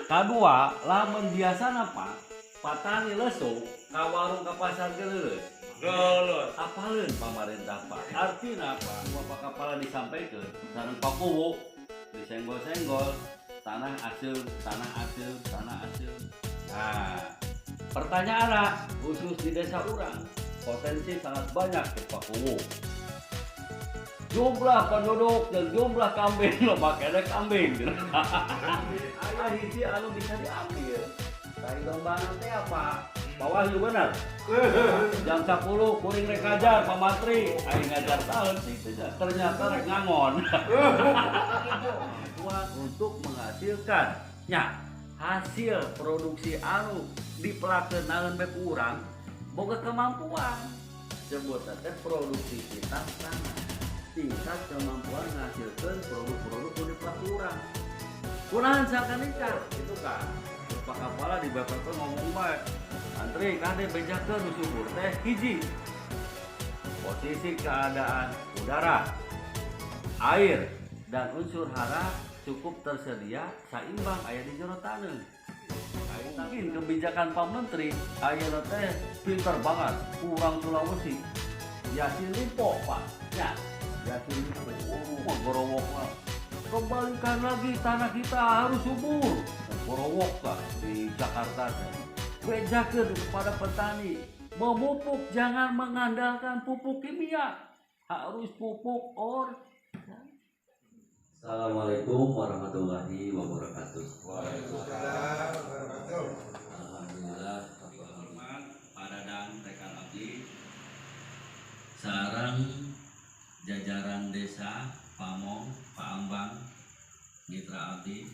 Kedua, lamun biasana Pak, patani lesu ka warung ka pasar geuleuh. Apaleun pamarentah Pak. Artina Pak, Bapak Kepala disampaikan sareng Pak Kuwu disenggol-senggol tanah asil. Nah, pertanyaan khusus di desa urang, potensi sangat banyak ke Pak Kuwu. Jumlah penduduk dan jumlah kambing lo pakai kambing. Ayah hiji anu bisa diambil. Dari dombangan teh apa? Bawah juga benar. Jam 10 kuring rek ngajar Pak Matri, aing ngajar tahun sih ternyata rek ngangon. Untuk menghasilkan hasil produksi anu dipelakeun bae urang boga kemampuan. Sebut teh produktivitas tanah. Tingkat kemampuan menghasilkan produk-produk yang dipelakeun urang. Kunahan sakanika itu kan. Pak Kepala di BPP ngomong baik. Antri kade bejakeun nu subur teh hiji. Posisi keadaan udara, air, dan unsur hara cukup tersedia saimbang aya di jero taneuh. Mungkin kebijakan Pak Menteri ayeuna teh pinter banget kurang Sulawesi. Yasin Limpo Pak. Ya, Yasin Limpo gorowok mah. Kembalikan lagi tanah kita harus subur. Gorowok Pak di Jakarta teh. Bejakeun kepada petani, memupuk jangan mengandalkan pupuk kimia, harus pupuk organik. Assalamualaikum warahmatullahi wabarakatuh. Waalaikumsalam warahmatullahi. Alhamdulillah, hormat pada dan rekan abdi, sareng jajaran desa Pamong, Paambang, mitra abdi.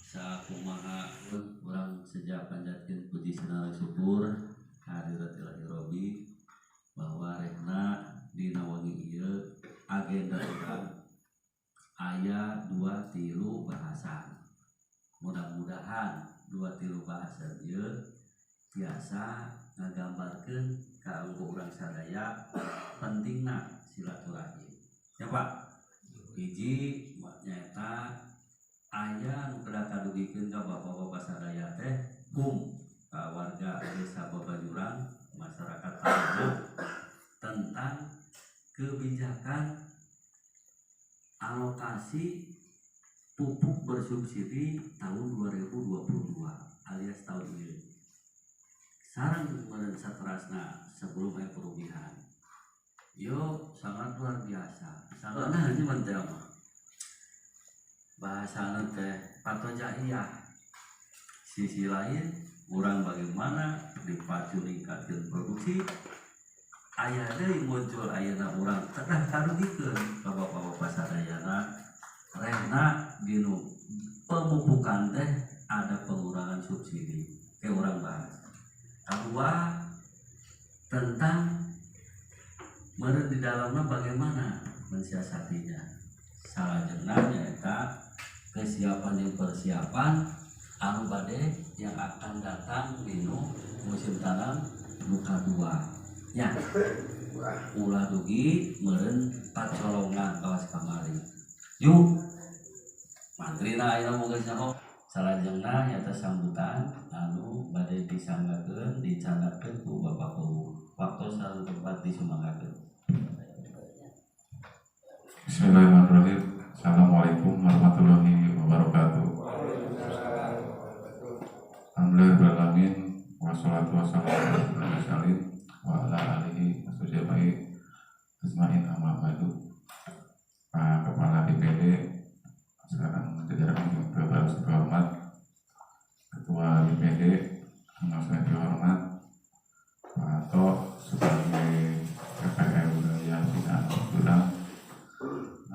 Sakumaha urang sejak panjatkeun puji senarang syukur hadirat ilahi Robi bahwa rehna dina wengi ieu agenda urang aya 2-3 bahasan. Mudah-mudahan 2-3 bahasan ieu tiasa ngagambarkeun ka urang sadaya pentingna silaturahim. Ya Pak. Hiji nyaeta aya nu kedah kadugikeun ka bapak-bapak sadaya teh ka warga desa Babajurang masyarakat Tanah tentang kebijakan alokasi pupuk bersubsidi tahun 2022 alias tahun ini. Sareng meureun saterasna sebelum aya perubahan. Yo sangat luar biasa. Sangatna hanya menjelma. Bahasa teh patojaiyah. Sisi lain urang bagaimana dipacu ningkatkeun produksi aya deui muncul ayeuna urang kedah kadugikeun ka bapak-bapak sadayana rehna dinu pemupukan teh ada pengurangan subsidi ke urang bahas. Kedua tentang meureun di dalamnya bagaimana mensiasatinya. Salajengna nyaeta kesiapan yang persiapan anu bade yang akan datang dinu musim tanam muka 2 nya ulah dugi meureun pacolongan kawas kamari yuk mantrina aya moga saho salajengna nyaeta sambutan anu bade disanggakeun dicandakeun ku Bapak Kuwu waktu sareng tempat disumanggakeun. Bismillahirrahmanirrahim. Assalamualaikum warahmatullahi wabarakatuh. Alhamdulillahirrahmanirrahim. Wassalatu wassalamu ala rasulillah wa ala alihi washabihi ajmain amma ba'du. Pak Kepala DPD sekarang jajaran yang terhormat, Ketua DPD yang sangat terhormat, Pak Ato sebagai KPR Wilayah Bina Urang.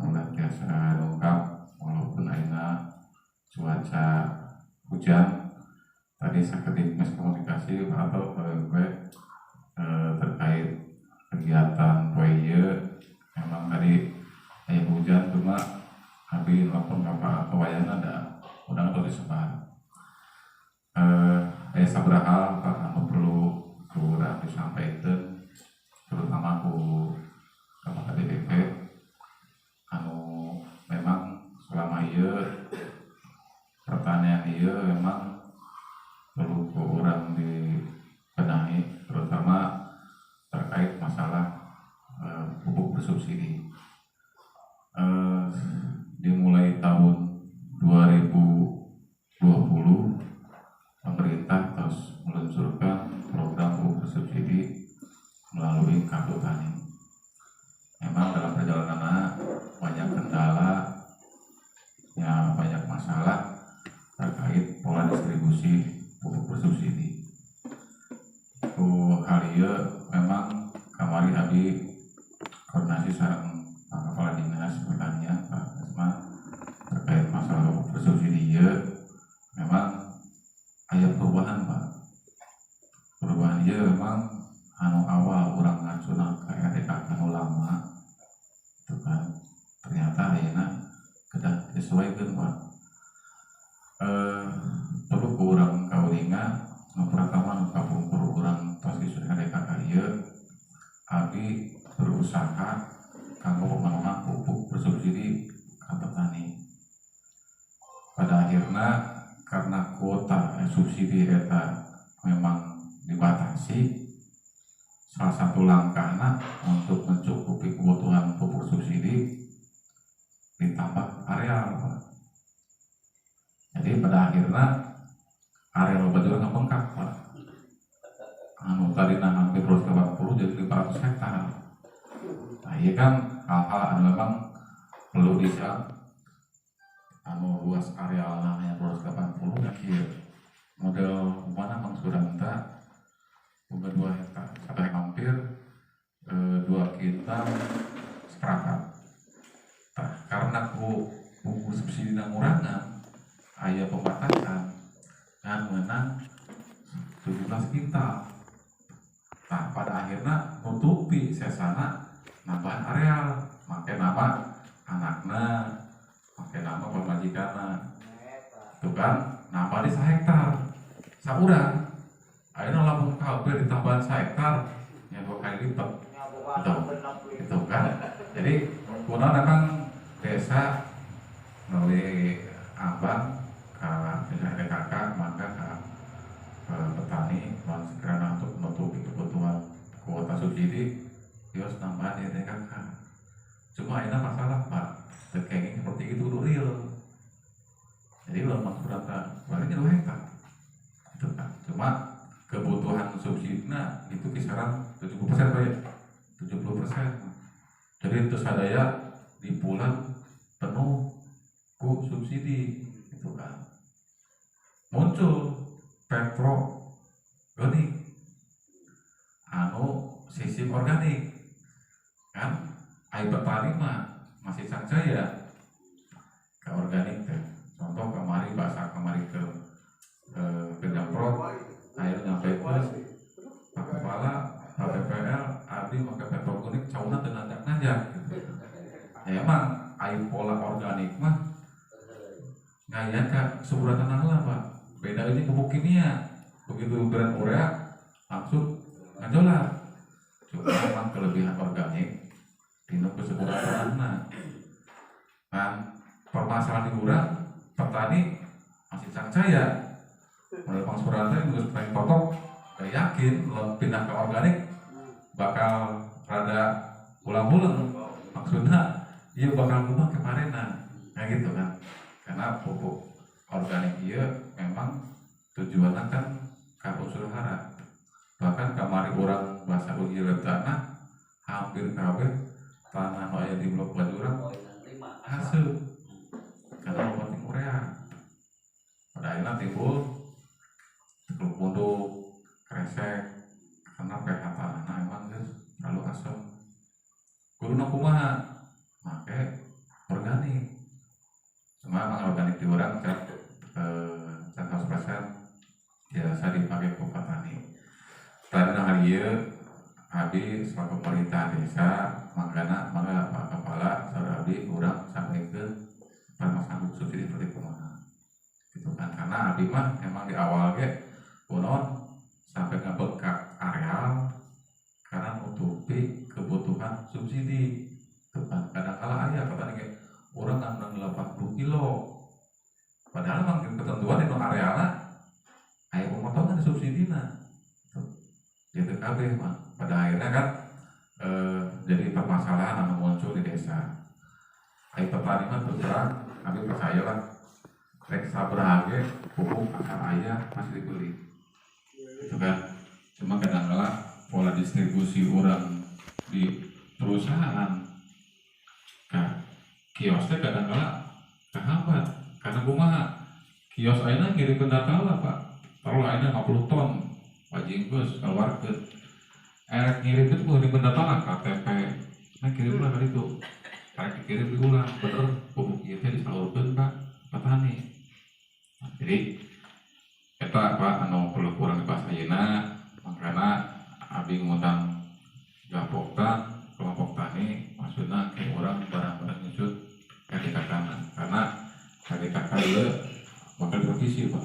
Udah biasa lengkap walaupun aina cuaca hujan. Tadi sakedik miskomunikasi atau terkait kegiatan poeye memang tadi aya hujan cuma abi lapor apa wayana ada udang atau disebar. Aya sabaraha hal anu perlu kurang disampaikan terutama ku Bapak DPP anu memang selama ieu pertanian iya memang perlu kurang dibenahi, terutama terkait masalah pupuk bersubsidi. Dimulai tahun 2020 pemerintah terus meluncurkan program pupuk bersubsidi melalui Kartu Tani. Memang dalam perjalanan banyak kendala, ya banyak masalah terkait pola distribusi pupuk bersubsidi. Hal ieu memang kamari abdi koordinasi sareng Kepala Dinas Pertanian Pak Asma terkait masalah pupuk bersubsidi ieu memang aya perubahan Pak. Perubahan ieu memang anu awal urang ngacuna ka RDK anu lama itu kan ternyata ayeuna kedah disesuaikeun Pak. Perlu kurang kaulinga nu pertama nu kapungkur urang tos disusun RDK ieu abdi berusaha kanggo pembangunan pupuk bersubsidi ka petani. Pada akhirnya karena kuota subsidi eta memang dibatasi, salah satu langkahna untuk mencukupi kebutuhan pupuk subsidi ditambah areal Pak. Jadi pada akhirnya areal bajur ngebengkak Pak. Anu tadina hampir 240 jadi 500 hektar. Nah iya kan hal-hal anu memang perlu disiap. Anu luas arealna hanya 280 ya kieu. Model mana mang surang teh boga 2 hektar sampai hampir 2 kintal seprapat. Nah, karena pupuk subsidi ngurangan aya pembatasan dan menang 17 kintal. Nah, pada akhirnya nutupi sesana nambahan areal, make nama anakna, make nama pemajikanna. Itu kan nambah di 1 hektar. Saurang ayeuna lamun kabeh ditambahan 1 hektar nya 2 kali lipat. Itu kan. Jadi kunaon memang desa melalui abang ka DKK maka ka petani dan segera untuk menutupi kebutuhan kuota subsidi harus tambahan di DKK. Cuma ini masalah Pak, tekenging seperti itu dulu real. Jadi kalau maksudnya baliknya 2 hektar itu kan. Cuma kebutuhan subsidinya itu kisaran 70% Pak ya, 70%. Jadi itu sadaya di bulan penuh ku subsidi itu kan. Muncul petrogenik anu sistem organik kan air petani mah masih saja ke organik teh. Contoh kemari bahasa kemari ke Pemprov air nyampe ke Pak Kepala PPL abdi make petrogenik cauna teu nanjak-nanjak gitu. Ya emang air pola organik mah ngayan ka subura tanah lah Pak. Beda ini pupuk kimia, begitu berat urea langsung ngajolar. Cuma memang kelebihan organik dino kesuburan tanahna. Nah, permasalahan di urang petani masih percaya. Menurut pangsuran teh geus paling potok, gak yakin lo pindah ke organik bakal rada ulang-ulang. Maksudnya iya bakal rumah kemarenan, kayak gitu kan. Karena pupuk organik iya memang tujuannya kan ka unsur hara. Bahkan kamari orang bahasa uji tanah hampir kabeh tanah nu aya di blok bajuran hasil karena penting urea. Pada akhirnya timbul teluk punduk, kresek karena pH tanahna emang geus terlalu asam. Kuduna kumaha? Make organik. Cuma emang organik di urang can 100% biasa dipakai ku petani. Tadi hari ieu abdi selaku pemerintah desa mangkana mangga Pak Kepala saudara abdi urang sampaikeun permasalahan subsidi seperti kumaha. Gitu kan karena abdi mah emang di awal ge kunaon sampai ngebengkak areal karena nutupi kebutuhan subsidi. Itu kan kadang kala aya petani ge urang ngandung 80 kilo Padahal memang ketentuan itu arealnya aya pemotongan subsidina gitu kabeh mah. Pada akhirnya kan jadi permasalahan anu muncul di desa. Ayo petani mah terus terang kami percaya lah rek sabraha ge pupuk akar aya masih dibeli gitu kan. Cuma kadang-kala pola distribusi orang di perusahaan kan kios teh kadang-kala kehambat karena kumaha kios ayeuna ngirim data lah Pak taruh ayeuna 50 ton wajib geus keluarkeun erek ngirim itu kudu ngirim data lah KTP nah kirim lah kali itu karek dikirim diulang bener pupuk ieu teh disalurkeun ka petani. Nah, jadi eta Pak anu perlu kurang dibahas ayeuna makana abdi ngundang gapoktan kelompok tani maksudnya kayak orang barang-barang nyusut KDKK karena KDKK itu bakal direvisi Pak.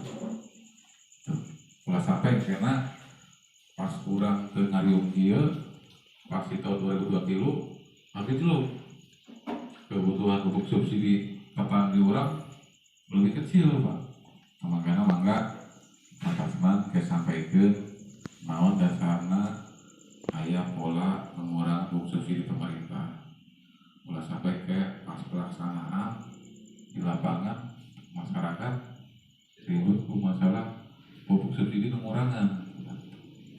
Kalau sampai karena pas kurang ke ngariung dia pas di tahun 2020 habis itu loh kebutuhan pupuk subsidi petani orang lebih kecil Pak. Makanya mangga Mas kayak sampaikan naon dasarna aya pola mengurangi pupuk subsidi pemerintah. Mulai sampai ke pas pelaksanaan di lapangan masyarakat ribut ku masalah pupuk subsidi pengurangan.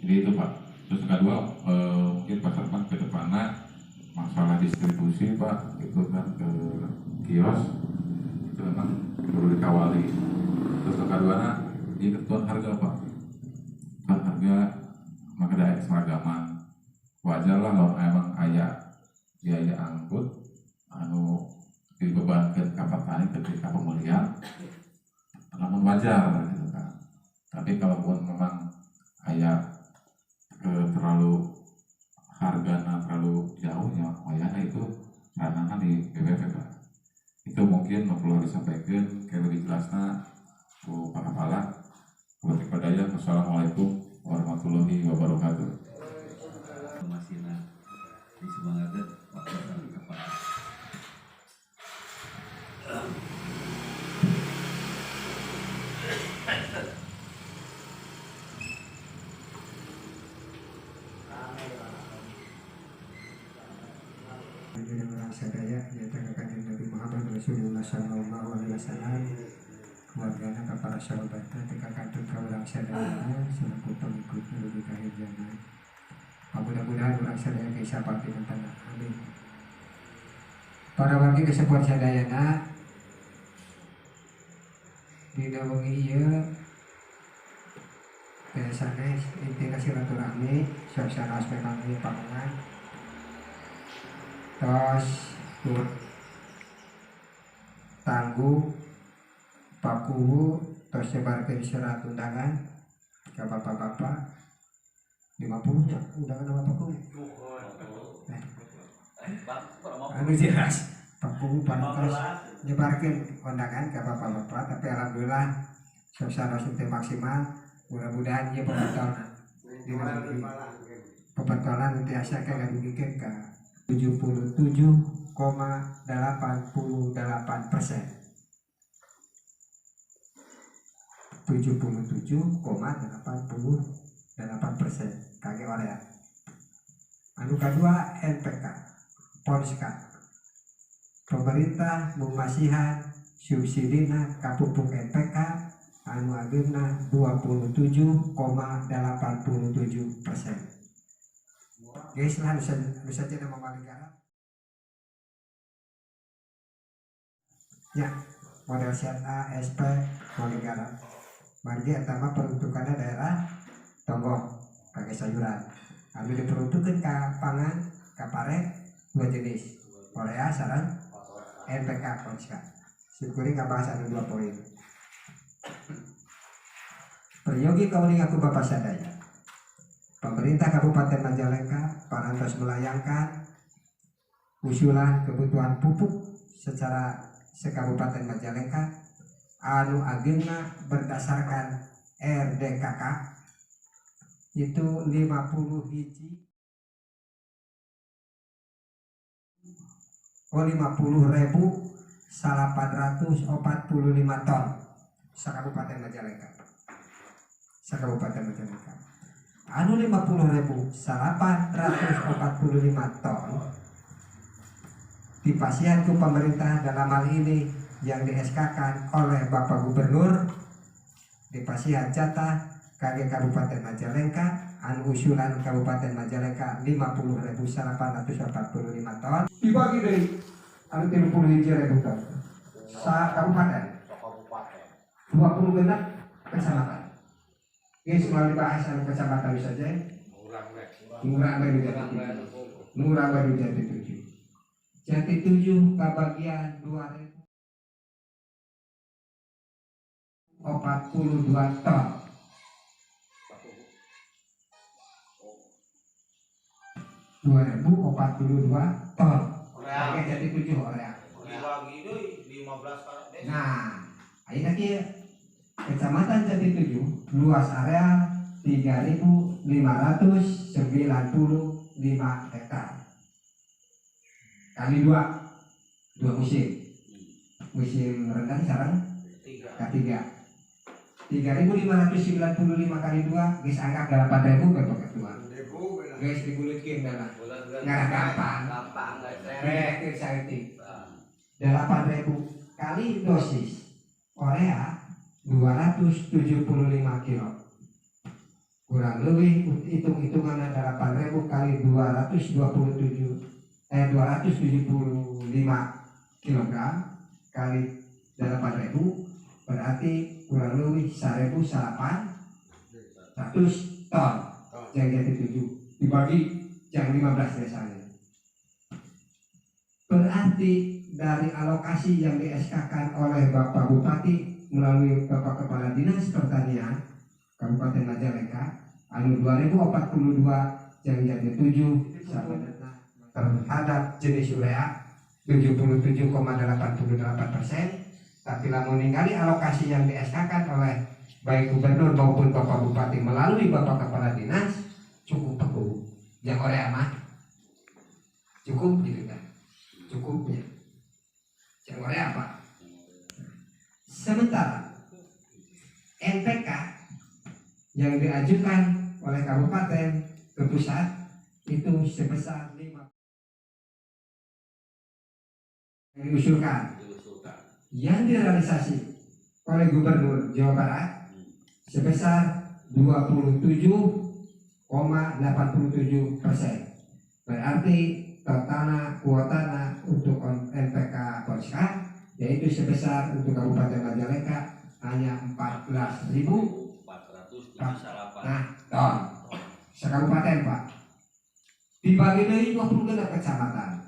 Jadi itu Pak. Terus kedua mungkin Pak Sarman ke depannya masalah distribusi Pak itu kan ke kios itu memang perlu dikawali. Terus kedua di ketentuan harga Pak. Kan harga maka ada keseragaman. Wajar lah kalau emang aya biaya angkut anu dibebankan ke petani ketika pemulihan namun wajar gitu kan. Tapi kalaupun memang aya terlalu harganya terlalu jauh ya wayahnya itu ranahnya di BBP Pak. Itu mungkin perlu disampaikan kayak lebih jelasnya Bu Pak Kepala. Wassalamualaikum warahmatullahi wabarakatuh. Masihna disemangatkeun waktu kepala. Dengan orang sadaya nyatakan kanjeng Nabi Muhammad Rasulullah Sallallahu Alaihi Wasallam keluarganya ke para sahabatnya tika kantun ke orang sadaya selaku pengikutnya lebih kahir zaman. Mudah-mudahan orang sadaya bisa pati tentang amin. Para wargi kesepuan sadayana dina wengi ieu biasana intina silaturahmi suasana aspek kami pangan tos tangguh pakuhu tos sebarkan surat undangan ke bapak-bapak 50 ya undangan apa pakuhu anu jelas pakuhu pantos nyebarkan undangan ke bapak-bapak tapi alhamdulillah suasana sudah maksimal mudah-mudahan ia pembantonan di pembantonan nanti asa kayak rugikan ke 77,88%. 77,88% kage Korea. Anu kedua NPK, Polska. Pemerintah memasihan subsidina ka pupuk NPK anu ageuna 27,87%. Guys lah bisa jadi nama negara. Ya, model siat A, SP, negara. Margi etama peruntukannya daerah Tonggong, pakai sayuran. Anu diperuntukkan ke pangan, ke pare, dua jenis. Korea sarang NPK Polska. Syukuri ngabahas anu 2 poin. Peryogi kauling aku Bapak sadaya. Pemerintah Kabupaten Majalengka parantos melayangkan usulan kebutuhan pupuk secara sekabupaten Majalengka anu ageuna berdasarkan RDKK itu 50 hiji 50.845 ton sakabupaten Majalengka. Sakabupaten Majalengka. Anu 50.845 ton dipasihan ku pemerintah dalam hal ini yang di-SK-kan oleh Bapak Gubernur dipasihan jatah kage Kabupaten Majalengka anu usulan Kabupaten Majalengka 50.845 ton dibagi dari anu 30.000 ton sa kabupaten 20 genap kecamatan. Ini semua dibahas anu kecamatan saja. Ngurang baru Jati 7. Jati 7 kebagian 2.042 ton. 2.042 ton. Oke, Jati 7 area. Dibagi deui 15 ka desa. Nah, ayeuna kieu Kecamatan Jati 7 luas area 3.595 hektar. Kali dua musim. Musim rendah sekarang ketiga. 3.595 kali 2 geus angka 8.000 berapa kedua. Geus dibulutkeun dah. Ngarah gampang. Rek saeutik. 8.000 kali dosis Korea 275 kilo. Kurang lebih hitung-hitungan 8.000 kali 275 kilogram kali 8.000 berarti kurang lebih 1.800 ton yang Jati 7 dibagi yang 15 desanya. Berarti dari alokasi yang di-SK-kan oleh Bapak Bupati melalui Bapak Kepala Dinas Pertanian Kabupaten Majalengka anu 2042 yang Jati 7 terhadap jenis urea 77,88%, tapi lamun ningali alokasi yang di-SK-kan oleh baik gubernur maupun Bapak Bupati melalui Bapak Kepala Dinas cukup teguh. Yang urea mah cukup gitu kan, cukupnya. Yang urea apa? Sementara NPK yang diajukan oleh kabupaten ke pusat itu sebesar 5 yang diusulkan, yang direalisasi oleh Gubernur Jawa Barat sebesar 27,87%. Berarti totalnya kuotanya untuk NPK Polska yaitu sebesar untuk Kabupaten Majalengka hanya 14.478 ton sekabupaten Pak, dibagi dari 20 kecamatan.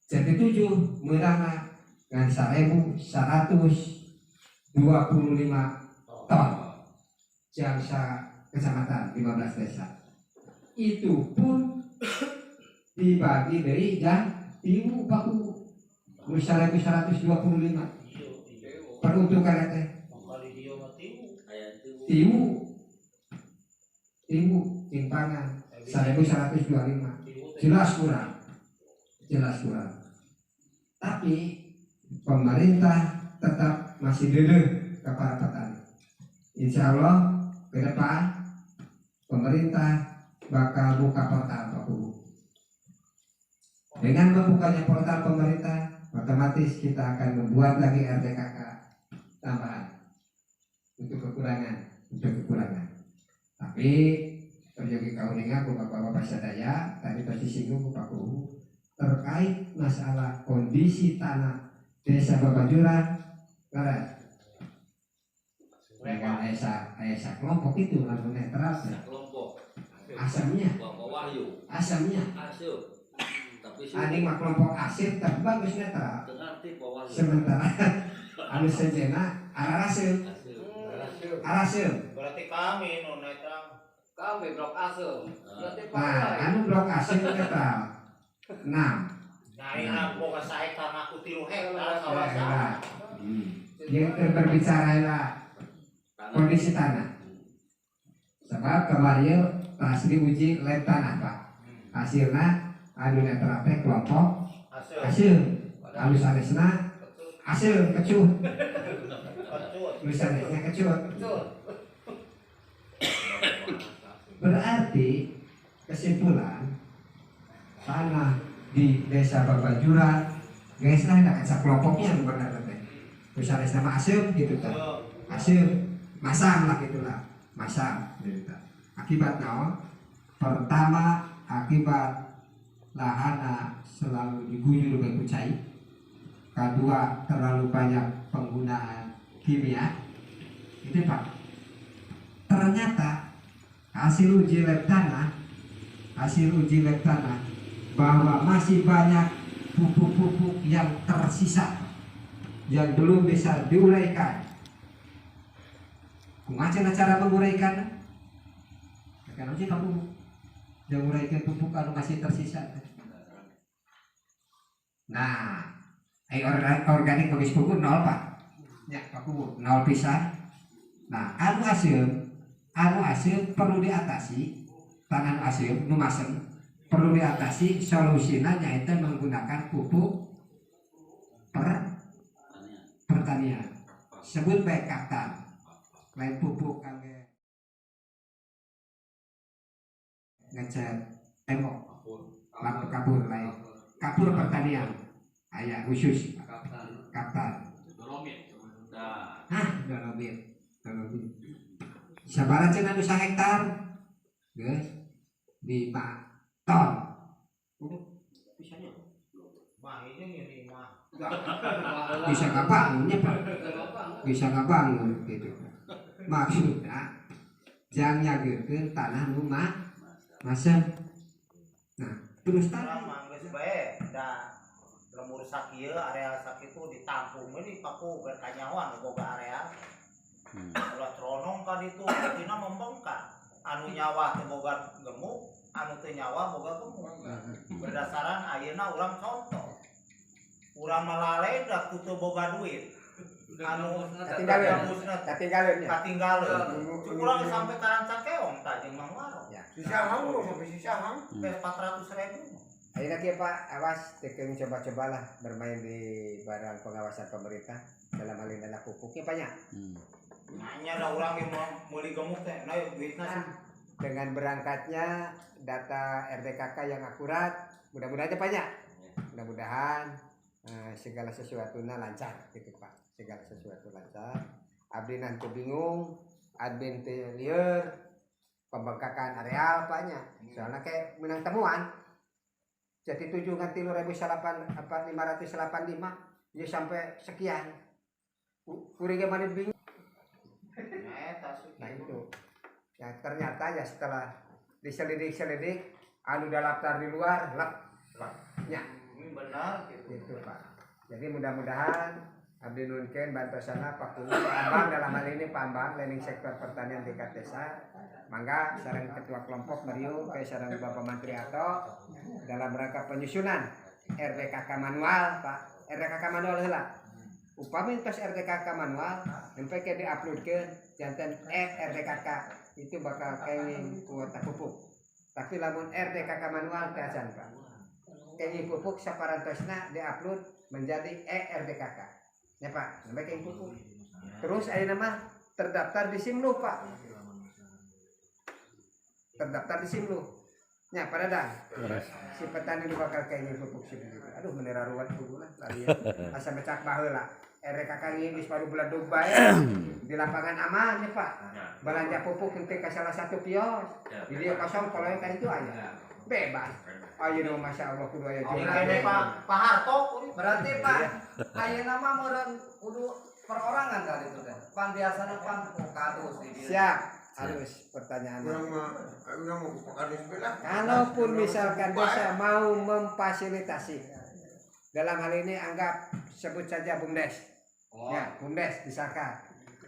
Jati 7 menangna dengan 1.125 ton jangsa kecamatan 15 desa. Itu pun dibagi dari jam timu paku 1.125 peruntukan teh timu timpangan 1.125 jelas kurang. Tapi pemerintah tetap masih dedeh kepada petani. Insya Allah ke depan pemerintah bakal buka portal Pak Bu. Dengan membukanya portal pemerintah, otomatis kita akan membuat lagi RTKK tambahan untuk kekurangan. Tapi terjadi kauningan Bapak-bapak sadaya tadi tersinggung Pak Bu terkait masalah kondisi tanah Desa Babajuran Barat. Dengan esa kelompok itu lalu netral asamnya ada mah kelompok asir tapi bagus netral. Sementara anu sejena arasil berarti kami non netral. Kami blok asal. anu blok asir netral 6. Nah ini boga sae tanah ku 3 hektar kawasan. Yang berbicara lah kondisi tanah. Sebab kemarin pas diuji lab tanah Pak. Hasilnya anu netral teh kelompok hasil anu sanesna hasil kecuh Misalnya kecut. Betul. Berarti kesimpulan tanah di desa Babajuran guys lah ada kelompoknya benar teh. Misalnya nama Asep gitu kan. Asep masam lah gitulah. Masam gitu. Akibat naon? Pertama akibat lahan selalu diguyur oleh kucai. Kedua terlalu banyak penggunaan kimia. Itu Pak. Ternyata hasil uji lab tanah bahwa masih banyak pupuk-pupuk yang tersisa yang belum bisa diuraikan. Kumaha cara menguraikan? Karena sih kamu yang uraikan pupuk anu masih tersisa. Nah, organik habis pupuk nol Pak. Ya, pupuk nol pisan. Nah, anu hasil perlu diatasi. Tangan hasil nu masem perlu diatasi, solusinya yaitu menggunakan pupuk pertanian. Sebut baik kaptan, lain pupuk kage ngecat tembok, lampu kabur lain kapur pertanian, ayah khusus kaptan. Dolomit. Dolomit. Sabaraha cenah nu 1 hektar, guys, 5 ton. Mah ini mah. Bisa ngabangunnya Pak, bisa ngabangun gitu. Maksudnya jangan nyageurkeun tanah nu masem. Nah, terus Urang mah geus bae da lemur sakieu area sakitu ditampung ini paku berkanyawan boga area. Ulah tronong ka ditu tina membengkak. Anu nyawa teu boga gemuk, anu teu nyawa boga gemuk. Berdasarkan ayeuna urang contoh. Urang malaleh da kudu boga duit. Anu katinggaleunya. Urang sampai karanca keong tah jeung Mang Waro. Sisahang lu sampai sisahang. 400.000. Ayeuna kieu Pak, awas teu coba-cobalah bermain di badan pengawasan pemerintah dalam hal ini adalah pupuknya banyak. Nanya da urang yang meuli gemuk teh, nah duitna sih. Dengan berangkatnya data RDKK yang akurat, mudah-mudahan aja banyak. Mudah-mudahan segala sesuatunya lancar gitu Pak. Segala sesuatu lancar. Abdi nanti bingung, admin teu lieur, pembengkakan areal banyak. Soalnya kayak menang temuan. Jadi 7 ngan 585 ya sampai sekian. Kuring mana bingung. Nah itu. Ya ternyata ya setelah diselidik anu daftar di luar ya Ini benar gitu. gitu Pak. Jadi mudah-mudahan abdi nunkeun bantosana Pak Kulo Ambang dalam hal ini Pak Ambang leading sektor pertanian tingkat desa. Mangga sareng ketua kelompok Mario ke sareng Bapak Menteri Ato dalam rangka penyusunan RDKK manual Pak. RDKK manual heula. Upami pas RDKK manual MPK diuploadkeun janten RDKK itu bakal kenging kuota pupuk. Tapi lamun RDKK manual kacan Pak. Kenging pupuk saparantosna diupload menjadi RDKK. Ya Pak, namanya kenging pupuk. Terus ayeuna mah terdaftar di Simlu Pak. Terdaftar di Simlu. Nya pada dah. Si petani nu bakal kenging pupuk Simlu. Aduh menera ruwet kudu lah. Asa becak baheula. RDKK geus baru bulan Dubai di lapangan aman ya Pak. Belanja pupuk henteu ka salah satu kios. Di dia kosong kalau yang itu aya. Bebas. Ayeuna Masya Allah kudu aya Ini Pak Harto Berarti Pak, ayeuna mah meureun kudu perorangan kali itu teh. Pan biasana pan kadus di dieu. Siap. Harus pertanyaan. Urang mau pakadus belah. Kalaupun misalkan desa mau memfasilitasi dalam hal ini anggap sebut saja BUMDes. Ya, BUMDes misalkan.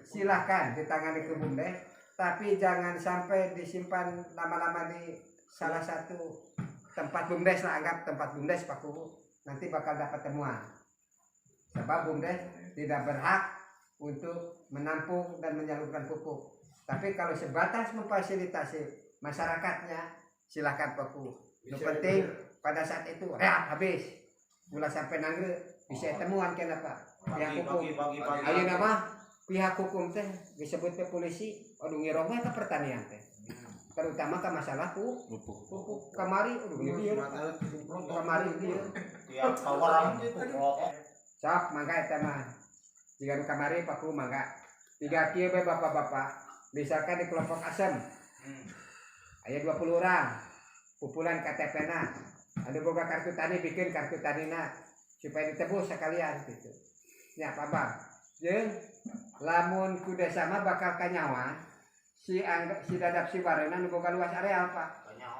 Silahkan ditangani ke BUMDes, tapi jangan sampai disimpan lama-lama di salah satu tempat BUMDes lah, anggap tempat BUMDes Pak Kubu. Nanti bakal dapat temuan. Sebab BUMDes tidak berhak untuk menampung dan menyalurkan pupuk. Tapi kalau sebatas memfasilitasi masyarakatnya, silahkan Pak Kubu. Yang penting pada saat itu habis. Mulai sampai nangre bisa temuan kenapa? Yang pupuk. Ayeuna mah pihak hukum teh disebut teh polisi aduh ngirongnya ke pertanian teh terutama ke masalah pupuk kamari aduh ini kamari dia Tiap orang itu sok mangga eta mah jika nu kamari paku mangga tiga kieu bae bapak-bapak misalkan di kelompok asem aya 20 orang pupulan KTP-na ada boga kartu tani bikin kartu tanina supaya ditebus sekalian gitu nya apa bang jeung lamun ku desa mah bakal kanyawan si dadap si warena nu boga luas areal Pak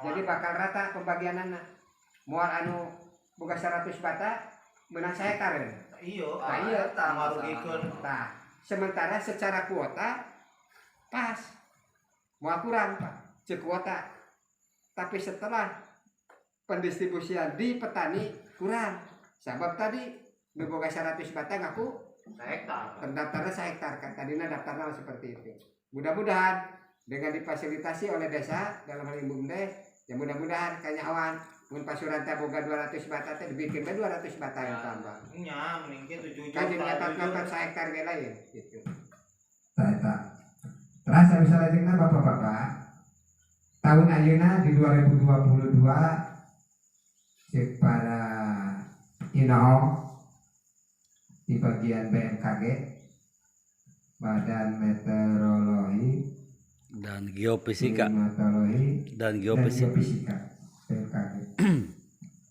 jadi bakal rata pembagianana moal anu boga 100 bata menang saya karen iya marugikeun nah sementara secara kuota pas moal kurang Pak cek kuota tapi setelah pendistribusian di petani kurang sebab tadi nu boga 100 bata ngaku pendaftarnya sehektar kan tadinya daftarnya seperti itu mudah-mudahan dengan difasilitasi oleh desa dalam hal ini BUMDes ya mudah-mudahan kanyawan mun pasuranta boga 200 bata teh dibikin 200 bata yang tambah nya mending ke 7 juta kan jadi nyatat sehektar ge lain gitu Eta. Terasa bisa lajengna bapak-bapak tahun ayeuna di 2022 cek para Inahong di bagian BMKG Badan Meteorologi Dan Geofisika Klimatologi dan dan Geofisika. Geofisika BMKG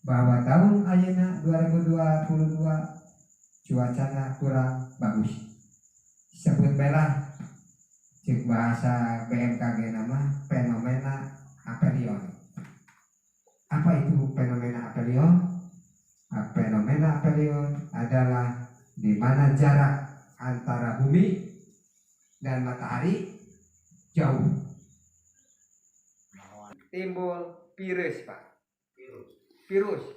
bahwa tahun ayeuna 2022 cuacana kurang bagus sebut belah cek bahasa BMKG nama fenomena apelion. Apa itu fenomena apelion? Fenomena apelion adalah di mana jarak antara bumi dan matahari jauh. timbul virus Pak virus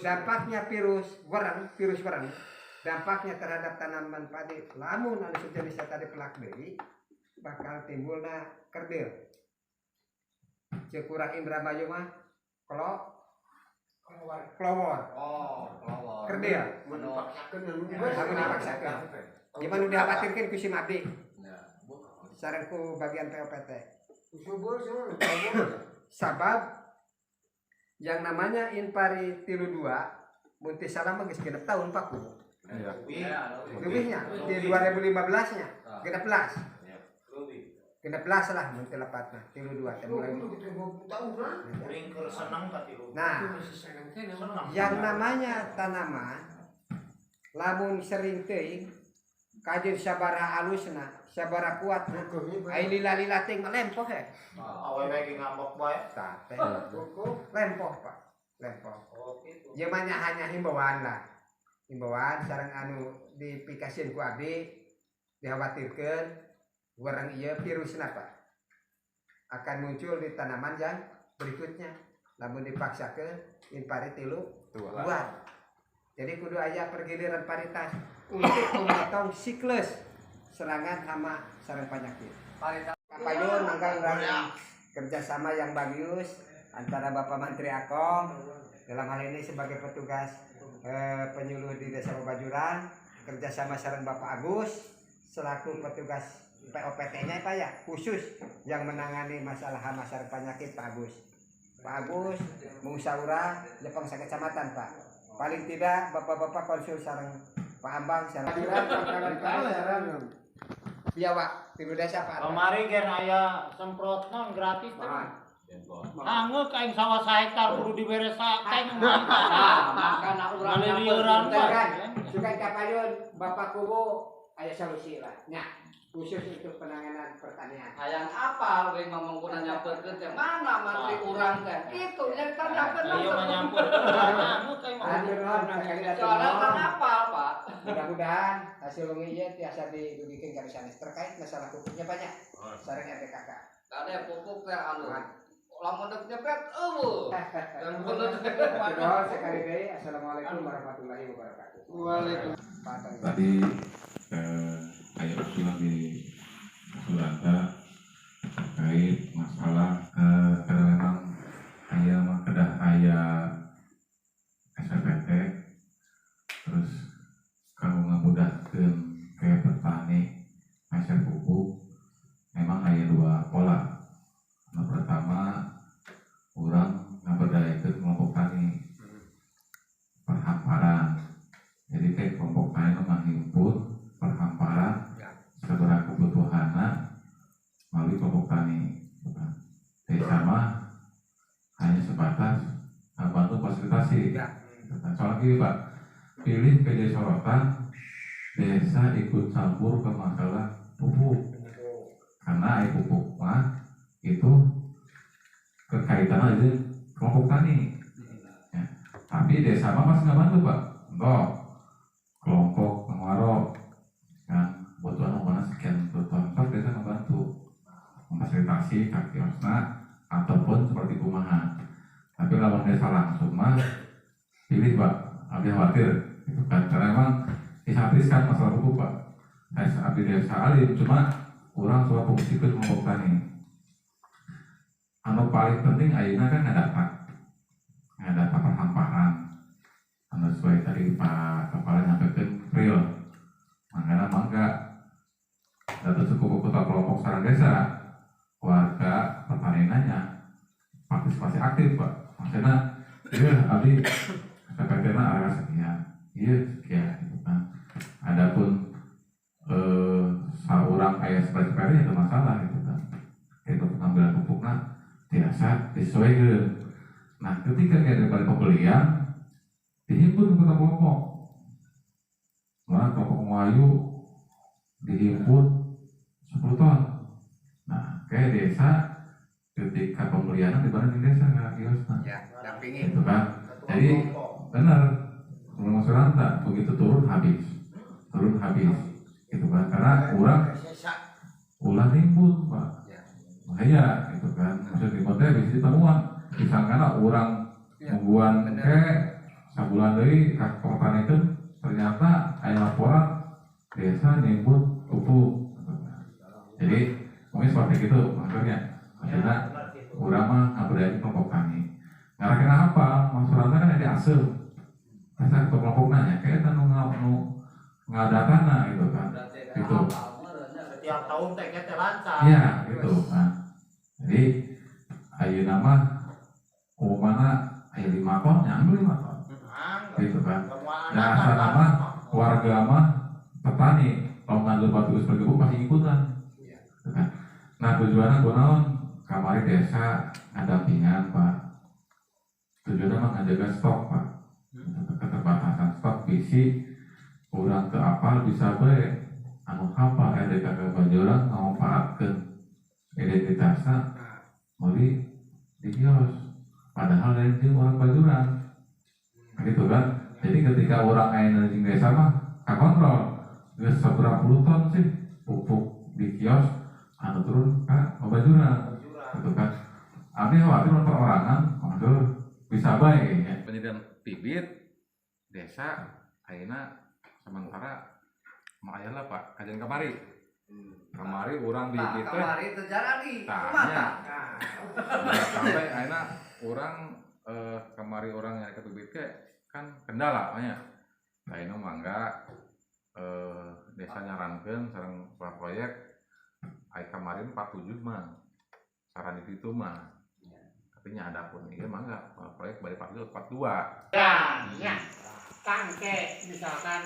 dampaknya virus wereng dampaknya terhadap tanaman padi lamun anu sejenis tadi pelak deui bakal timbulna kerdil cek urang Indramayu mah kelowor kerdil lamun dipaksakeun ieu mah nu dikhawatirkeun ku si Mabdi sareng ku bagian POPT sabab yang namanya Inpari 32 munti salam geus genep tahun Pak lebihnya di 2015 nya genep belas lah munti lepatna 32 teh mulai nah yang namanya tanaman lamun sering teuing kajeun sabaraha alusna sabaraha kuatna ai lila-lila teh melempoh awewe ge ngambek bae tah teh lempoh Pak lempoh ieu mah hanya himbauan lah himbauan sareng anu dipikasieun ku abdi dikhawatirkeun warang ieu virusna Pak akan muncul di tanaman yang berikutnya lamun dipaksakeun Inpari 32 jadi kudu aya pergiliran paritas untuk memotong siklus serangan hama sareng penyakit kapayun mangga urang kerjasama yang bagus antara Bapak Menteri Akong dalam hal ini sebagai petugas penyuluh di Desa Babajuran kerjasama sareng Bapak Agus selaku petugas POPT-nya Pak ya khusus yang menangani masalah hama sareng penyakit Pak Agus musyawarah Jepang sakecamatan Pak paling tidak bapak-bapak konsul sareng Pak Ambang sareng sareng biawak di desa Pak kemarin gen aya semprot non gratis teh anggeuk aing sawah hektar kudu diberes teh makana urang liuran sugan kapayun Bapak Kubu aya solusi lah nya khusus untuk penanganan pertanian. Hayang apa we ngomongkeun nyampeurkeun teh mana mantri urang teh. Itu yang tandapkeun. Ieu mah nyampeurkeun. Anu teh mah. Soalnya kan apal, Pak. Mudah-mudahan hasil lungi ieu tiasa didugikeun ka sanes terkait masalah pupuknya banyak. Sareng RTKK. Kade pupuk teh anu. Lamun deuk nyepet eueuh. Dan bener sekali deui. Assalamualaikum warahmatullahi wabarakatuh. Waalaikumsalam. Tadi kayak usulan di Suranta terkait masalah karena memang kedah SPT terus kalau ngamudahkeun ke petani pengeser pupuk memang ada dua pola. Yang pertama, orang ngaberdayakeun kelompok tani perhamparan. Jadi kayak kelompok tani menghimpun perhamparan seberapa kebutuhannya melalui kelompok tani. Desa mah hanya sebatas bantu fasilitasi. Soalnya gini Pak, pilih PD sorotan desa ikut campur ke masalah pupuk, karena pupuk mah itu kekaitan aja kelompok tani. Ya. Tapi desa mah masih nggak bantu Pak, enggak kelompok pengaruh kan butuhan mana sekian ton, desa nggak bantu memfasilitasi kiosna ataupun seperti kumaha. Tapi lawan desa langsung mah pilih Pak, lebih khawatir gitu kan, karena emang dihabiskan masalah pupuk Pak. Abdi desa alim cuma kurang suara fungsikan kelompok tani. Anu paling penting ayeuna kan ngadapat perhamparan. Anu sesuai tadi Pak Kepala nyampaikan real. Makanya mangga data suku kota kelompok sarang desa warga pertaninannya partisipasi aktif Pak. Maksudnya iya abdi PPT-na area sekian, iya sekian gitu kan. Adapun saurang aya sepeda itu masalah gitu kan. Itu pengambilan pupuknya biasa disesuaikan. Nah ketika ada balik pembelian dihimpun ke kelompok, mana kelompok Melayu dihimpun 10 ton. Nah kayak desa ketika pembelian dibanding desa nggak kiosnya, Ya, dampingi. gitu kan. Jadi benar kalau masyarakat begitu turun habis gitu kan, karena ulah nimbun Pak, bahaya gitu kan. Maksud dimodel bisa ditemuan disangkana orang membuat sabulan dari kakak itu ternyata ada laporan desa nimbun pupuk gitu kan. Jadi mungkin seperti itu maksudnya orang mah ngaberdayakeun kelompok tani. Karena kenapa? Masyarakat kan ada asuh rasa kelompoknya ya kayak tanu ngadatana gitu kan. Gitu. Setiap tahun teh lancar. Iya, gitu kan. Jadi ayeuna mah umumana aya 5 ton, ambil 5 ton. Gitu kan. Nah, asal mah warga mah petani, kalau ngambil batu sebagai pupuk pasti ikutan. Gitu kan. Nah, tujuannya kunaon? Kamari desa ngadampingan Pak. Tujuannya mah ngajaga stok Pak. Keterbatasan stok bisi kurang ke apal bisa baik anu hafal kakak bajuran ngamanfaatkeun identitasnya meuli di kios padahal lain jeung orang bajuran gitu kan. Jadi ketika orang aya di desa mah kakontrol geus saberapa puluh ton sih pupuk di kios anu turun ka bajuran gitu kan. Abdi khawatir perorangan maksud bisa baik ya. Penyediaan bibit desa ayeuna sementara mau aya lah Pak kajian kamari orang bibit teh kamari terjadi di tanya sampai ayeuna orang kamari orang yang ke bibit teh kan kendala nya ayeuna mangga desa nyarankeun sareng proyek aya kemarin 47 mah saran di situ mah tapi nya ada pun ieu mangga proyek bari 42 ya tangke misalkan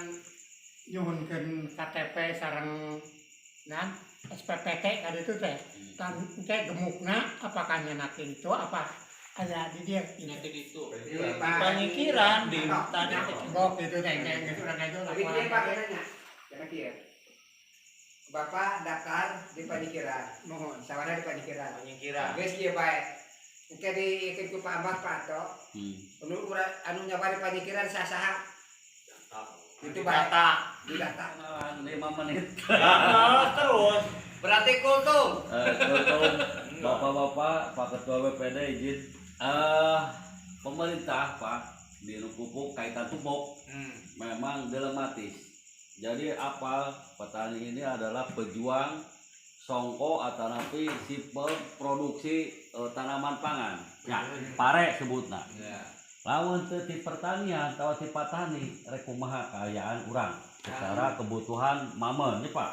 nyuhunkeun KTP sareng dan SPPT kada itu teh tangke gemukna apakah nyenakeun itu apa ada di dia nanti itu panikiran di tadi bok itu teh geus urang aja Tapi dia pakai nanya, jangan kia. Bapak daftar di panikiran, mohon sawana di panikiran. Geus ieu bae. Engke diikeun ku Pak Ahmad Pak Ato. Anu nyawa di panikiran saha-saha. Itu bae. Di data. 5 menit. Terus Berarti kultum. Bapak-bapak, Pak Ketua BPD izin pemerintah Pak di pupuk kaitan pupuk memang dilematis. Jadi apal petani ini adalah pejuang songko atau napi si produksi tanaman pangan. Ya, pare sebutna. Lawan ti pertanian atau ti petani rek kumaha kaayaan urang secara kebutuhan mamen ya Pak.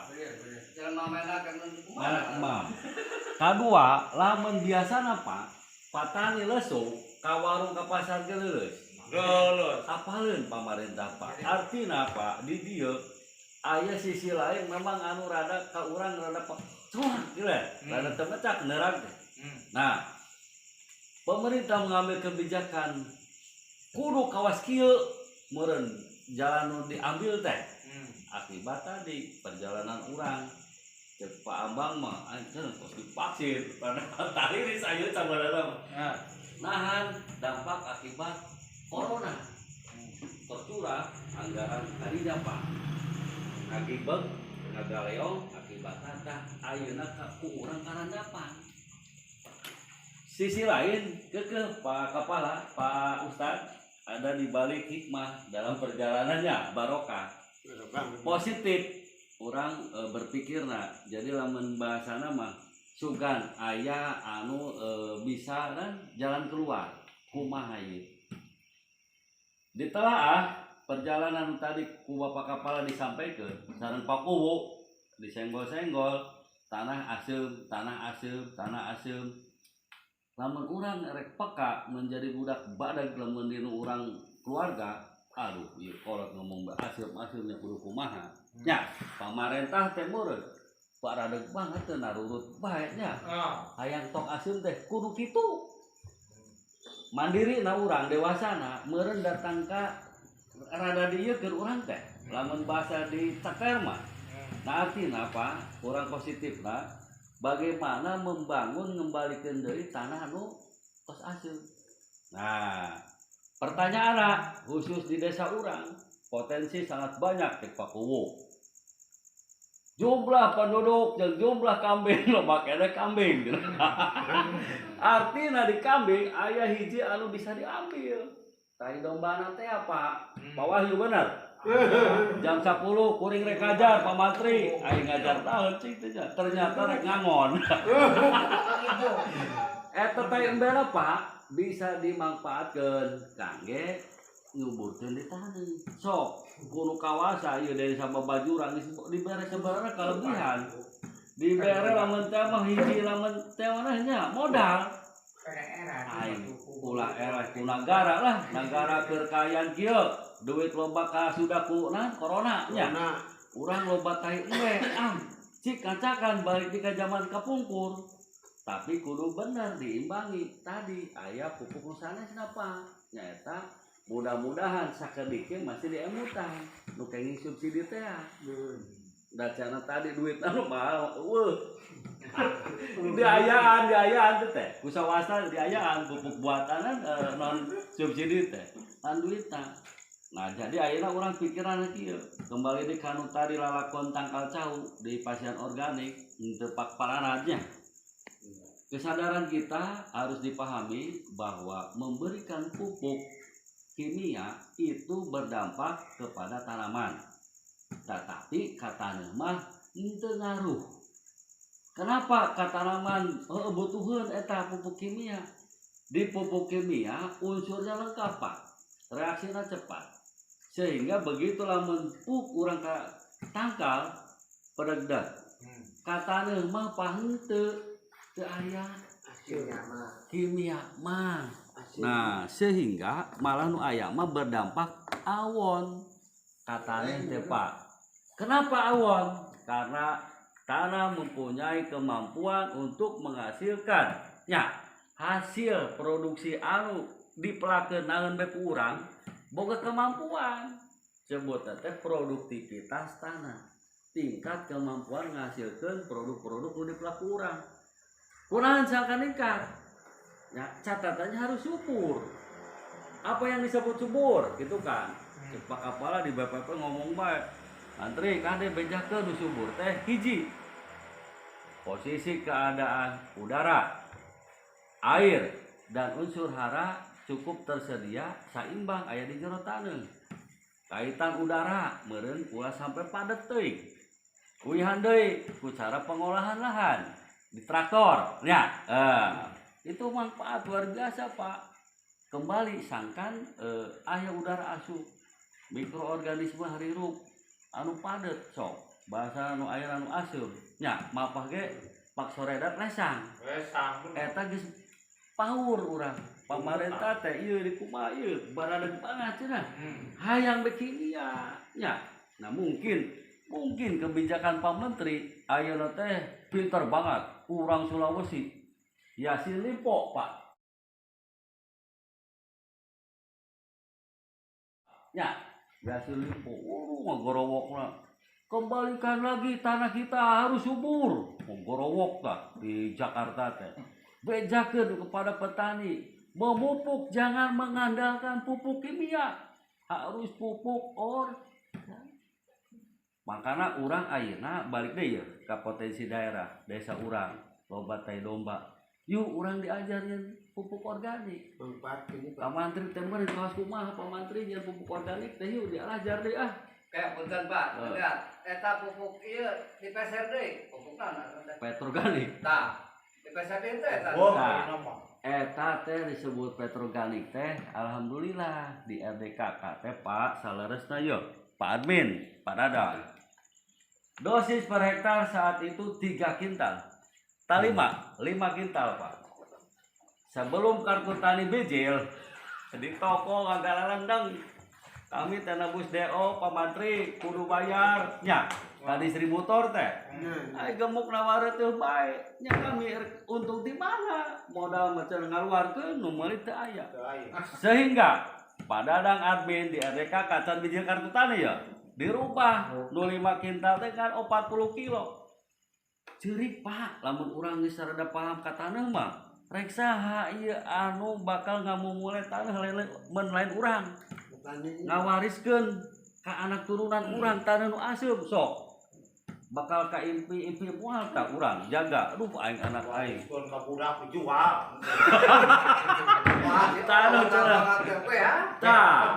Nah, kadua lamun biasana Pak patani lesu ka warung ka pasar geuleuh. Apaleun pamarentah Pak. Artina Pak di dieu aya sisi lain memang anu rada ka urang rada cuak gitu ya. Rada temecak nerang teh. Nah, pemerintah mengambil kebijakan kudu kawas kieu meureun jalan nu diambil teh. Akibat tadi perjalanan urang cek Pak Ambang mah anjir tos divaksin padahal tadi di sayeur sabaraha mah. Nahan dampak akibat corona. Tercurah anggaran harinya Pak. Akibat ngagaleong akibat tah ayeuna ku urang karandapan. Sisi lain kekeh Pak Kepala, Pak Ustadz ada di balik hikmah dalam perjalanannya barokah. Positif orang berpikir jadi lamun bahasana mah sugan aya anu bisa kan jalan keluar kumaha ieu ditelaah perjalanan tadi ku Bapak Kepala disampaikan sareng Pak Kuwu disenggol-senggol tanah asem lamun urang rek peka menjadi budak badag lamun dinu urang keluarga. Aduh, ieu kolot ngomong aseup-aseupnya kudu kumaha. Nya, pamarentah teh meureun. Pak radeg banget teh narurut bae nya. Hayang tok aseup teh kudu kitu. Mandiri na urang dewasana meureun datang ka rada dieu keur urang teh. Lamun bahasa di ceker mah. Nah artina apa? Urang positifna bagaimana membangun ngembalikan deui tanah anu tos aseup. Nah, pertanyaan khusus di desa urang potensi sangat banyak cek Pak Kuwu. Jumlah penduduk dan jumlah kambing lo makanya kambing. Artinya di kambing aya hiji anu bisa diambil. Tai dombana teh apa? Pak Wahyu bener. Jam 10 kuring rek ngajar Pak Mantri, aing ngajar tahu cing teh ternyata rek ngangon. Eta tai embena Pak bisa dimanfaatkan kangge nyuburkeun di tani. Sok kudu kawasa ieu dari sababajurang dibere sebenarnya kalebihan. Dibere lamun teh mah hiji lamun teh nya modal. Aing ulah era ku nagara lah, nagara keur kaayaan kieu. Duit loba ka sudah ku corona nya. Urang loba tai embe cik kacakan balik di ka zaman kapungkur. Tapi kudu bener diimbangi tadi aya pupuk nu sanesna Pak nyaeta mudah-mudahan sakedike masih diemutan nu kenging subsidi teh da cenah tadi duit anu mahal diayaan teh kusawasa diayaan pupuk buatan non subsidi teh tan duitna. Nah jadi ayeuna urang pikiran kieu kembali di kanu tadi lalakon tangkal cau di pasien organik teu paranadnya. Kesadaran kita harus dipahami bahwa memberikan pupuk kimia itu berdampak kepada tanaman. Tetapi katana mah henteu ngaruh. Kenapa katanaman butuheun eta pupuk kimia? Di pupuk kimia unsurnya lengkap Pak. Reaksina cepat. Sehingga begitu lamun pupuk urang ka tangkal pedegdag. Katana mah pahenteu teu aya kimia mah. Nah, sehingga malah nu aya mah berdampak awon. Katanya teh Pak. Kenapa awon? Karena tanah mempunyai kemampuan untuk menghasilkan hasil produksi anu dipelakeun naon bae ku urang boga kemampuan. Sebut teh produktivitas tanah. Tingkat kemampuan menghasilkan produk-produk nu dipelakeun urang. Kunaon sangka ningkat? Ya, catatannya harus subur. Apa yang disebut subur? Gitu kan. Pak Kepala di BPP ngomong baik. Antri kade bejakeun nu subur teh hiji. Posisi keadaan udara, air, dan unsur hara cukup tersedia saimbang aya di jero taneuh. Kaitan udara meureun pula sampai padet teuing. Kuihan deui ku cara pengolahan lahan. Di traktor ya itu manfaat luar biasa Pak. Kembali sangkan aya udara asup mikroorganisme harirup anu padet sok bahasa anu air anu asum nya mapah ge pak soredat lesang eta geus paur urang pamarentah teh ieu di kumaha ieu baradeug banget cenah hayang beki nya nah mungkin kebijakan Pak Menteri ayeuna teh pinter banget urang Sulawesi Yasin Limpo Pak nya Yasin Limpo ngagorowokna kembalikan lagi tanah kita harus subur menggorowok tak di Jakarta teh bejakeun kepada petani memupuk jangan mengandalkan pupuk kimia harus pupuk makana urang ayeuna balik deui ya ka potensi daerah desa urang loba tai domba yuk urang diajarin pupuk organik Pak Mantri teh meureun kaos kumaha Pak Mantri nyen pupuk organik teh yuk diajar deui Kayak punten Pak, lihat, eta pupuk ieu dipeser deui, pupuk naon? petroganik. Tah, dipeser deui teh eta. Nah, eta teh disebut petroganik teh, alhamdulillah di RDKK teh Pak saleresna yeuh, Pak Admin, Pak Dadang. Dosis per hektar saat itu 3 kintal. Talima 5 kintal Pak. Sebelum kartu tani bijil di toko ngagalalendeng kami tenabus DO Pak Mantri kudu bayar nya ka distributor teh ai gemuk naware teh bae nya kami untung di mana modal macam ngaluarkeun nu meuli teu aya sehingga Pak Dadang admin di RDK kacan bijil kartu tani ya dirubah nu 5 kintal teh kan 40 kilo ceurik Pak lamun urang geus rada paham ka taneuh mah rek saha ieu anu bakal ngamumule taneuh lain urang ngawariskeun ka anak turunan urang taneuh nu aseup sok bakal ka impi moal tak urang jaga aduh aing anak aing pun ka budak dijual taneuh cenah tah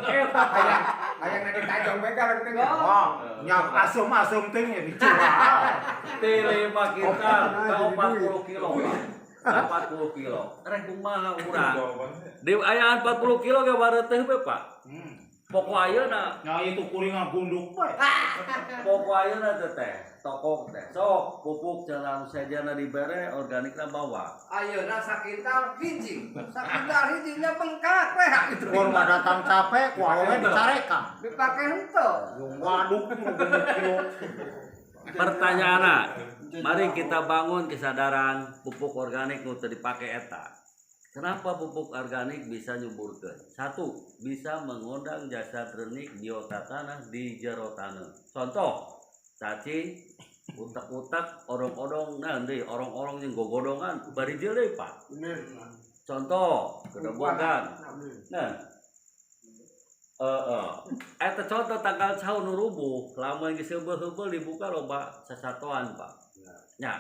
eta Hayang nanti tajong bae kalau kita nya asum teh nya dijual teh 5 kintal ka 40 kilo Pak 40 kilo rek kumaha urang di aya 40 kilo ge bare teh we Pak pokok ayeuna nya itu kuringan bunduk bae pokok ayeuna teh tokok teh sok pupuk jalan sejana dibere organikna bawa ayeuna sakintal hiji. Sakintal hijinya bengkak we itu. mun datang capek ku awewe dicarekan Dipake henteu. waduk kilo pertanyaanna mari kita bangun kesadaran pupuk organik nu teu dipake eta. Kenapa pupuk organik bisa nyuburkeun? 1. Bisa mengundang jasa renik biota tanah di jero taneuh. Contoh, cacing, utak-utak, odong-odong, nah deui orong-orong yang gogodongan bari jeu deui Pak. Contoh, kedebogan. Nah, eta contoh tanggal saha nu rubuh, lamun geus heubeul dibuka loba sasatoan Pak. Ya,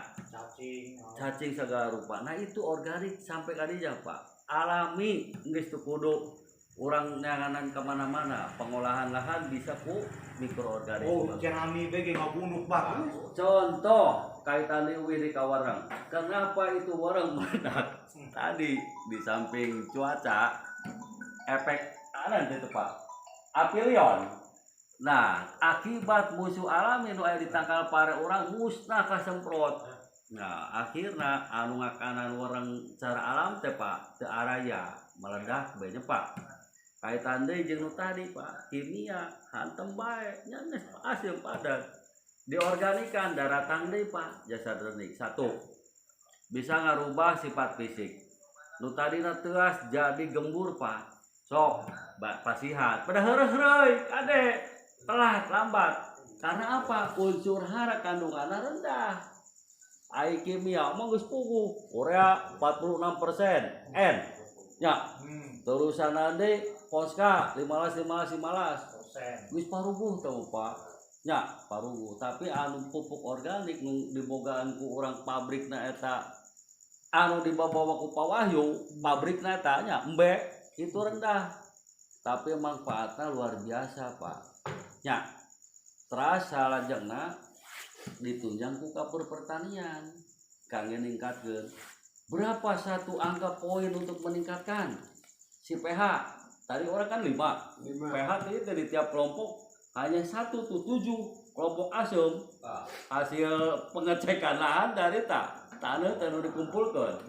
cacing segala rupa. Nah itu organik sampai kadinya Pak. Alami geus teu kudu urang nyanganan kemana-mana. Pengolahan lahan bisa ku mikroorganisme. oh janami bege ngabunuk bagus Contoh kaitan leuwih di kawarang. Kenapa itu warang meledak? Tadi di samping cuaca efek anan itu Pak. Apilion. Nah, akibat musuh alami nu aya di tangkal pare urang musnah kasemprot. Nah, akhirna anu ngakanan warang cara alam teh Pak teu araya meledak bae Pak. Kaitan deui jeung nu tadi Pak, kimia hantem bae nya geus aseup padat. Diorganikan daratang deui Pak, jasa renik. 1. Bisa ngarubah sifat fisik. Nu tadina teuas jadi gembur Pak. Sok pasihat. Pada heureus-heureui kade. Telat, lambat. Karena apa? Unsur hara kandungannya rendah. Ai kimia mah geus puguh. Urea 46%. N. Ya. Terusan ade Poska 15. Geus paruguh teh Pak. Ya, paruguh. Tapi anu pupuk organik nu dibogaan ku urang pabrikna eta anu dibawa ku Pawahyu, pabrikna eta nya embe itu rendah. Tapi manfaatnya luar biasa Pak. Ya, terus salajengna ditunjang ku kapur pertanian kangge ningkatkeun. Berapa satu angka poin untuk meningkatkan si pH? Tadi orang kan 5. pH itu di tiap kelompok hanya 1 tuh 7,5. kelompok asum hasil pengecekan lahan dari tanah dikumpulkan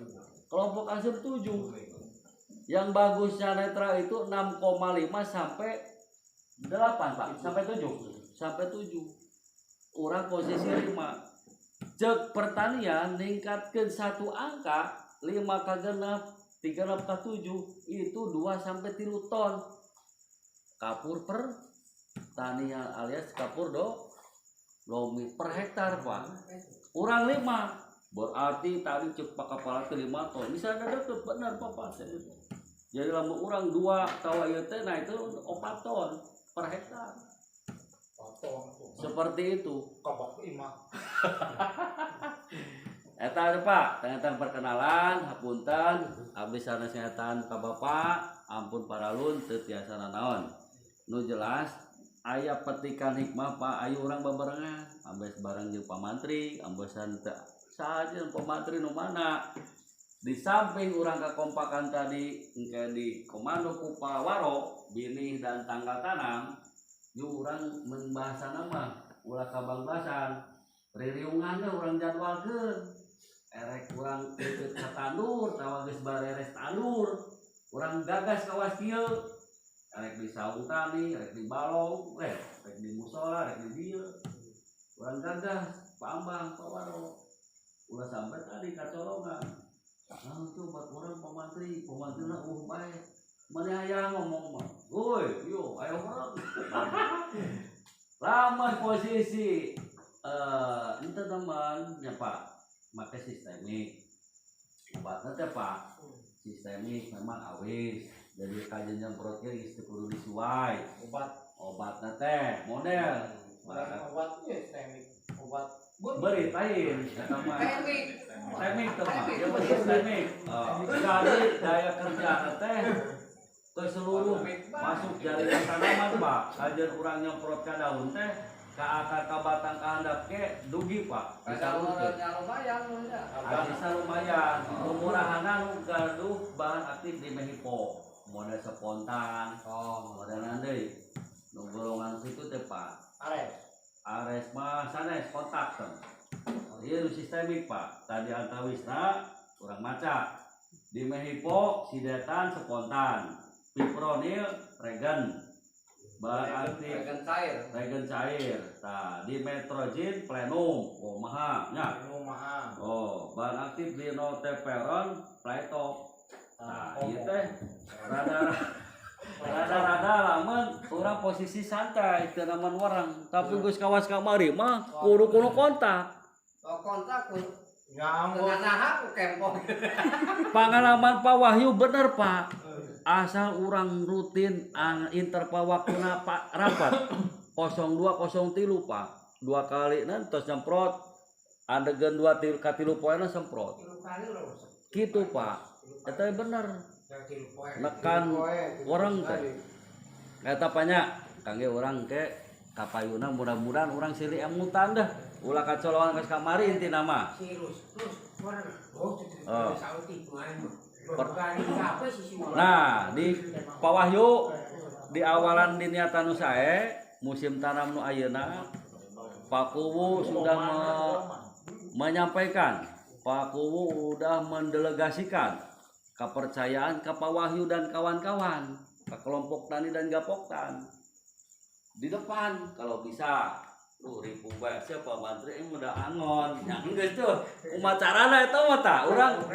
kelompok asum 7 yang bagusnya netral itu 6,5 sampai 8 Pak sampai 7 orang posisi 5 cek pertanian ningkatkan satu angka 5 ke genep 3 ke 7 itu 2 sampai 3 ton kapur per tanian alias kapur lomi per hektar Pak orang 5 berarti tadi cepak kepala ke 5 ton bisa ada deket benar Pak jadi lama orang 2 tawa itu nah itu 4 ton per hektar seperti itu eta Pak tentang perkenalan hapunten abdi sanesehatan ka Bapak ampun paralun teu tiasa nanaon nu jelas aya petikan hikmah Pak ayo urang babarengan ambes bareng jeung pamantri ambesan teu saja pamantri nu mana di samping urang kakompakan tadi engke di komando ku Pak Waro binih dan tanggal tanam yu urang membahasa nama ulah kabangbasan ririunganna urang jadwalkeun erek urang ikut ka tandur tawa geus bareres tandur urang gagas kawas kieu erek di saung tani erek di balong erek di musola erek di dieu urang gagas Pak Ambang Pak Waro ulah sampai tadi kacolongan itu buat orang pemantri na baik mana aya ngomong mah woi yo ayo orang lama posisi itu teman ya Pak pakai sistemik obatnya teh Pak sistemik memang awis jadi kajian yang perutnya istri kudu disuai obatnya teh model obatnya sistemik obat beritain teman teknik teman ya teknik jadi daya kerja teh ke seluruh masuk jaringan tanaman Pak kajian urang nyemprot ka daun teh ka akar ka batang ka handap ke dugi Pak bisa lumayan murahana nu gaduh bahan aktif di Mehipo model spontan modelan deui nu golongan situ teh Pak Ares mah sanes kontak kan. Ieu sistemik Pak. Tadi antawisna urang maca. Di Mehipo sidetan spontan. Fipronil regen. Bahan aktif regen cair. Tah di Metrogin plenum. Oh maha nya. Oh, bahan aktif dinoteperon pletop. Nah, ieu teh rada lamun orang posisi santai tanaman orang tapi geus kawas kamari mah kudu kontak pengalaman Pak Wahyu bener Pak asal orang rutin interval waktuna Pak rapat 0203 Pak 2 kali tos semprot adegan 2 ka 3 poena semprot gitu Pak eta bener nekan orang teh eta banyak kangge orang ke kapayuna mudah-mudahan orang silih emutan dah ulah kacolongan geus kamari intina mah nah di Pak Wahyu di awalan diniatan nu sae musim tanam nu ayeuna Pak Kuwu sudah menyampaikan Pak Kuwu sudah mendelegasikan kepercayaan ke Pak Wahyu dan kawan-kawan ke kelompok tani dan gapoktan di depan kalau bisa ribu bae siapa mantri udah angon yang geus tuh umacarana eta mah tah urang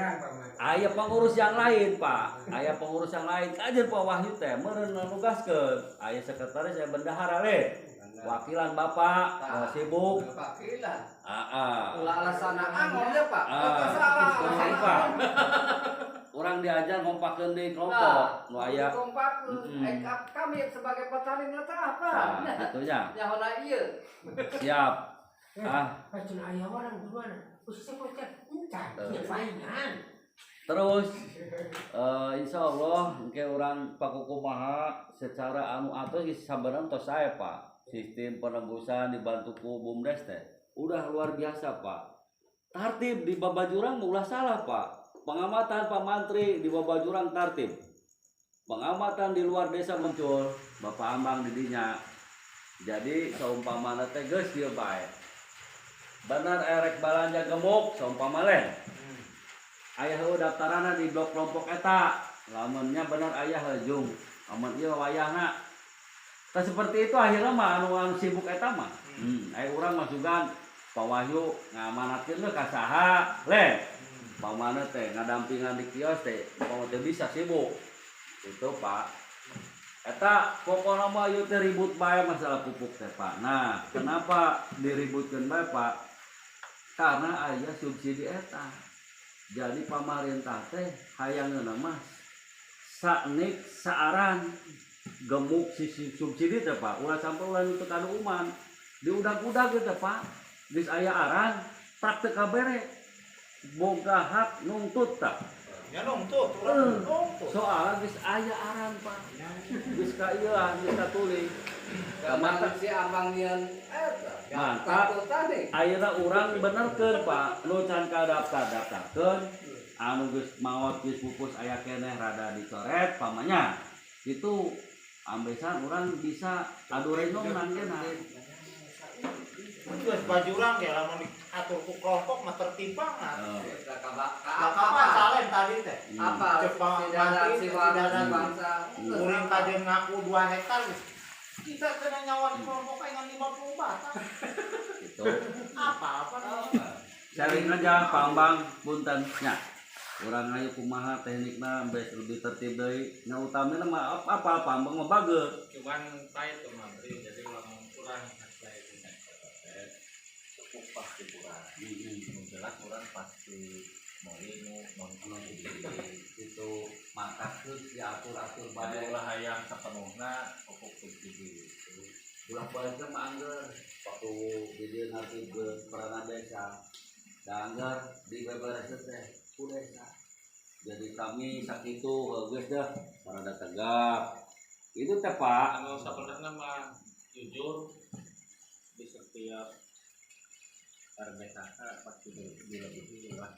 aya pengurus yang lain Pak aya pengurus yang lain kajian Pak Wahyu teh meureun nugaskeun aya sekretaris aya bendahara we wakilan Bapak sibuk wakilan ulah alasan angon ya Pak salah orang diajar ngompakeun di kelompok nu aya ngompakeun kami sebagai petani nyata apa itunya nyahola ieu siap Pacun aya orang gimana khususnya kocak entar saingan terus insya Allah engke orang pakukumaha secara anu atos sabaran tos sae Pak sistem penembusan dibantu ku BUMDes teh udah luar biasa Pak tertib di babajurang ulah salah Pak pengamatan Pak Mantri di babajurang tertib pengamatan di luar desa muncul Bapak Ambang didinya Jadi saumpamana teh geus ieu bae. Bener erek balanja gemuk saumpama lain. Aya heueuh daftaranna di blok kelompok eta. Lamunnya bener aya heujung. Amun ieu wayahna. Tah seperti itu akhirnya mah anu sibuk eta mah. Aya urang masukan Pak Wahyu ngamanatkeun ka saha lain. Pamana teh ngadampingan di kios teh pokoknya teh bisa sibuk. Itu Pak. Eta pokoknya mah ieu teh ribut bae masalah pupuk teh Pak. Nah, kenapa diributkeun bae Pak? Karena aya subsidi eta. Jadi pamarentah teh hayangeuna mah sanik saaran gemuk sisi subsidi teh Pak. Ulah sampe ulah nuntut anu uman. Di udag-udag teh Pak. Geus aya aran praktek kabere. Boga hak nuntut tak. Ya nuntut, nuntut. Soalnya geus aya aran Pak. Geus ka ieu geus katulis. Kamana si abang nyeun Mantap. Ayeuna urang benerkeun Pak. Nu can kadaftar-daftarkeun anu geus maot geus pupus aya keneh rada dicoret pamanya. Itu ambesan urang bisa adu renong nangeuna. Terus baju urang ge lamun diatur ku kelompok mah tertimpang nah. Apa salen tadi teh? apa Jepang si bangsa Urang kajeun ngaku 2 hektar kita kena nyawa di kelompok dengan 50 batang. Gitu. Apa Sharing aja pambang punten nya. Urang aya kumaha teknikna beus lebih tertib deui. Nya utamina mah apa pambang mah bageut. Cuman saya itu mantri jadi lamun kurang saya punya cukup pasti kurang jelas kurang pasti molinu Itu maka terus diatur-atur bae lah yang sepenuhnya pupuk subsidi bulan-bulan ke mangger waktu di dieu nanti peranan desa dan anggar di beberes teh ku desa. Jadi kami sakitu geus dah parada tegak. Itu teh Pak. anu sebenarnya mah jujur di setiap RBK pasti dilebihi lah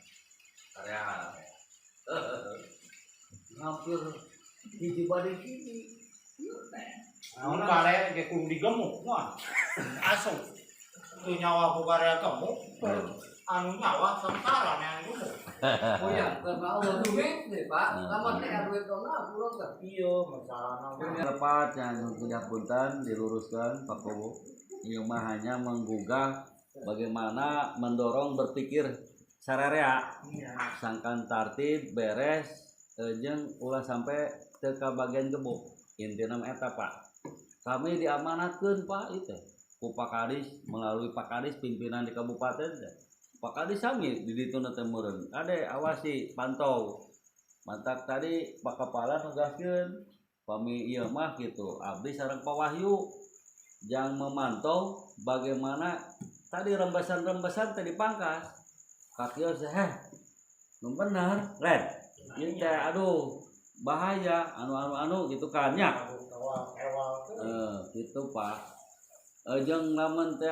Area hampir hiji bade hiji. Namun bare ge kudu digemuk moal. Asuh. Tu nyawa ku bare gemuk. Anu nyawa sengsara yang gemuk. oh ya kalau duit deh Pak lamun teh duit dona urang teh Iya, masalahna mah. Tepat yang punya punten diluruskan Pak Kowo. Ieu mah hanya menggugah bagaimana mendorong berpikir sararea sangkan tertib beres jeung ulah sampai teu ka bagian gebuk. Intina eta Pak. Kami diamanatkeun Pak itu ku Pak Kadis melalui Pak Kadis pimpinan di kabupaten teh. Pak Kadis sami di ditu teh meureun. Ade awasi pantau. Mantap tadi Pak Kepala nugaskeun pami ieu mah kitu. Abdi sareng Pak Wahyu yang memantau bagaimana tadi rembesan-rembesan teh dipangkas. Kakios nu bener, ren. Ieu teh aduh bahaya anu gitu kan nya. Gitu Pak. Jeung lamun teh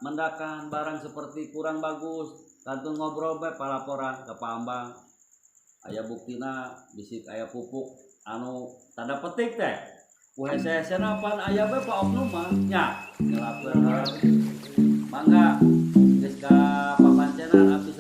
mendakan barang seperti kurang bagus, kantun ngobrol bae palaporan ke Pak Ambang. Aya buktina bisik aya pupuk anu tanda petik teh. UHSS-na pan aya bae Pak Oknum mah nya ngelakeun mangga geus ka papancenan abdi